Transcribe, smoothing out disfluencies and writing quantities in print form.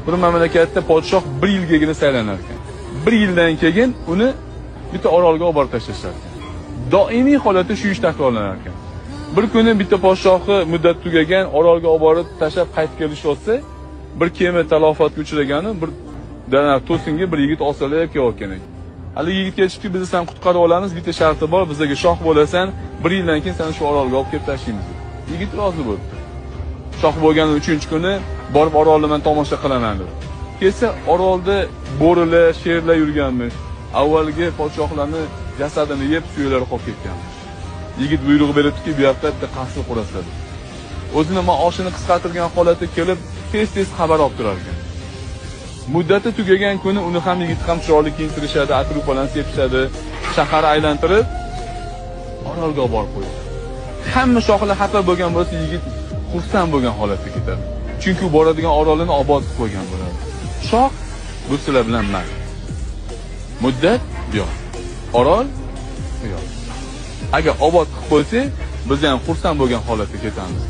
bir mamlakatda podshoh 1 yilgagina saylanar ekan. 1 yildan keyin uni bitta orolga olib borib tashlashar ekan. Doimiy holatda shu ish takrorlanar ekan. Bir kuni bitta podshohni muddat tugagan orolga olib borib tashlab qaytib kelishayotsa, bir kema talofatga uchragani bir daraxt to'singa bir yigit osilib kelayotgan ekan. Hali yigitga aytishdi, biz seni qutqarib olamiz, bitta sharti bor, bizga shoh bo'lasan, 1 yildan keyin seni shu orolga olib kelib tashlaymiz. Yigit rozi bo'ldi. Shoh bo'lgan 3-kuni borib orolni men tomosha qilaman dedi. Kelsa orolda bo'rilar, sherlar yurganmish. Avvalgi podshohlarning jasadini yeb suyuklari qolib ketganmish. Yigit buyruq beribdiki, bu yoqda bitta qasr qurasadi. O'zini maoshini qisqartirgan holatda kelib, tez-tez xabar olib turar ekan. Muddati tugagan kuni uni ham yigit ham chiroyli kiyintirishadi, atir bilan sepishadi, shahar aylantirib orolga olib borib qo'yadi. Hamma shohlar xafa bo'lgan bo'lsa, yigit xursand bo'lgan holatda ketadi. Chunki u boradigan orolini obod qilib qo'ygan bo'ladi. Shoh bu sizlar bilan man. Muddat yo'q. Orol yo'q. Agar obod qilib qo'ysa, biz ham xursand bo'lgan holatda ketamiz.